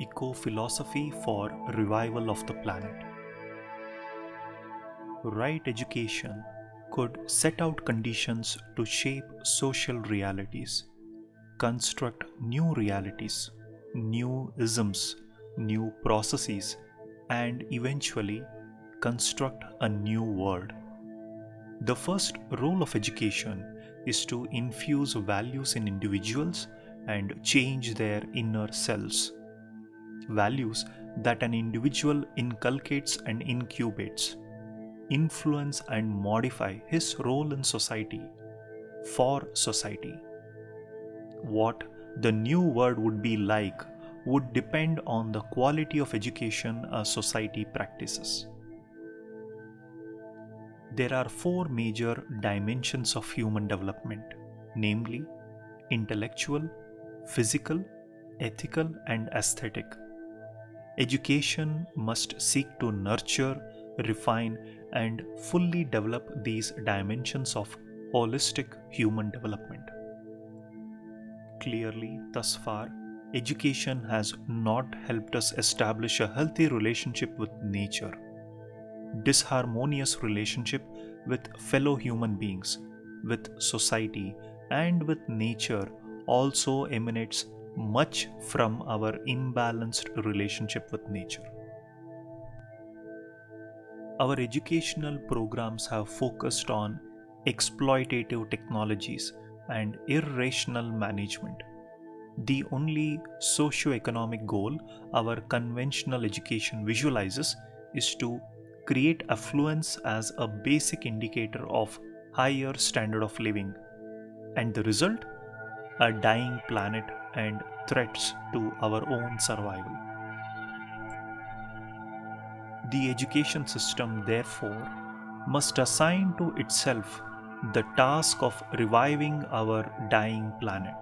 Eco-philosophy for revival of the planet. Right education could set out conditions to shape social realities, construct new realities, new isms, new processes, and eventually construct a new world. The first role of education is to infuse values in individuals and change their inner selves. Values that an individual inculcates and incubates influence and modify his role in society for society. What the new world would be like would depend on the quality of education a society practices. There are four major dimensions of human development, namely intellectual, physical, ethical, and aesthetic. Education must seek to nurture, refine, and fully develop these dimensions of holistic human development. Clearly, thus far, education has not helped us establish a healthy relationship with nature. Disharmonious relationship with fellow human beings, with society, and with nature also emanates much from our imbalanced relationship with nature. Our educational programs have focused on exploitative technologies and irrational management. The only socio-economic goal our conventional education visualizes is to create affluence as a basic indicator of higher standard of living, and the result? A dying planet and threats to our own survival. The education system, therefore, must assign to itself the task of reviving our dying planet.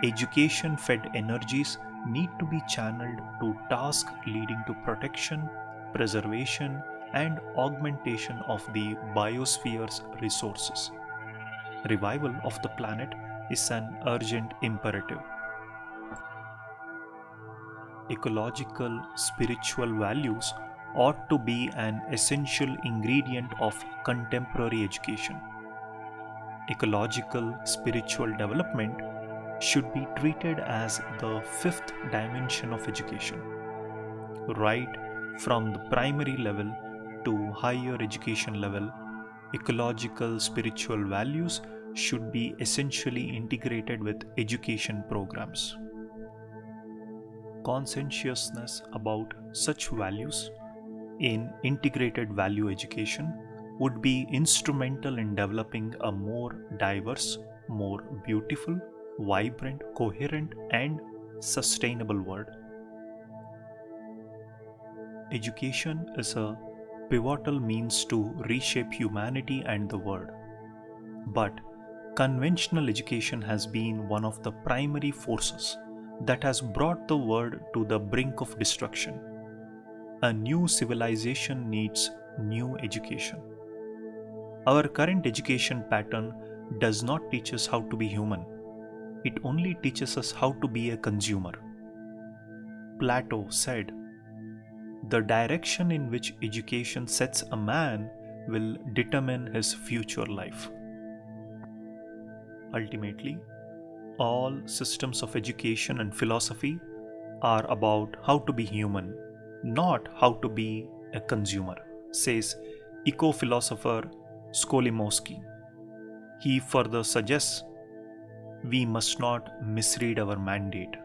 Education fed energies need to be channeled to tasks leading to protection, preservation, and augmentation of the biosphere's resources. Revival of the planet is an urgent imperative. Ecological spiritual values ought to be an essential ingredient of contemporary education. Ecological spiritual development should be treated as the fifth dimension of education. Right from the primary level to higher education level, ecological spiritual values should be essentially integrated with education programs. Conscientiousness about such values in integrated value education would be instrumental in developing a more diverse, more beautiful, vibrant, coherent, and sustainable world. Education is a pivotal means to reshape humanity and the world. But conventional education has been one of the primary forces that has brought the world to the brink of destruction. A new civilization needs new education. Our current education pattern does not teach us how to be human. It only teaches us how to be a consumer. Plato said, "The direction in which education sets a man will determine his future life." Ultimately, all systems of education and philosophy are about how to be human, not how to be a consumer, says eco-philosopher Skolimowski. He further suggests we must not misread our mandate.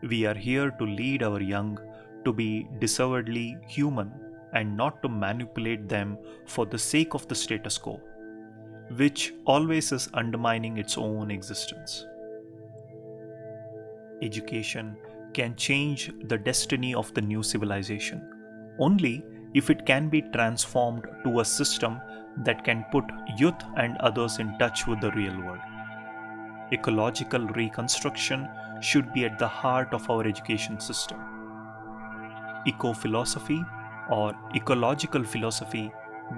We are here to lead our young to be deservedly human and not to manipulate them for the sake of the status quo, which always is undermining its own existence. Education can change the destiny of the new civilization only if it can be transformed to a system that can put youth and others in touch with the real world. Ecological reconstruction should be at the heart of our education system. Eco-philosophy or ecological philosophy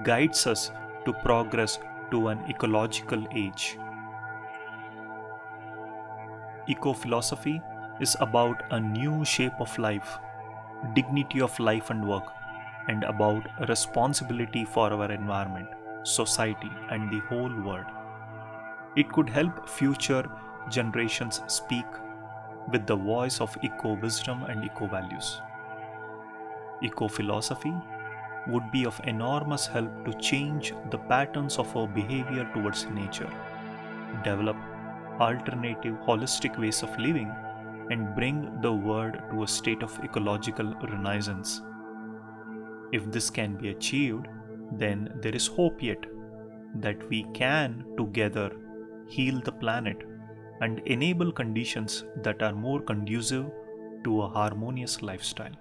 guides us to progress to an ecological age. Eco-philosophy is about a new shape of life, dignity of life and work, and about responsibility for our environment, society, and the whole world. It could help future generations speak with the voice of eco wisdom and eco values. Eco philosophy would be of enormous help to change the patterns of our behavior towards nature, develop alternative holistic ways of living, and bring the world to a state of ecological renaissance. If this can be achieved, then there is hope yet that we can together heal the planet and enable conditions that are more conducive to a harmonious lifestyle.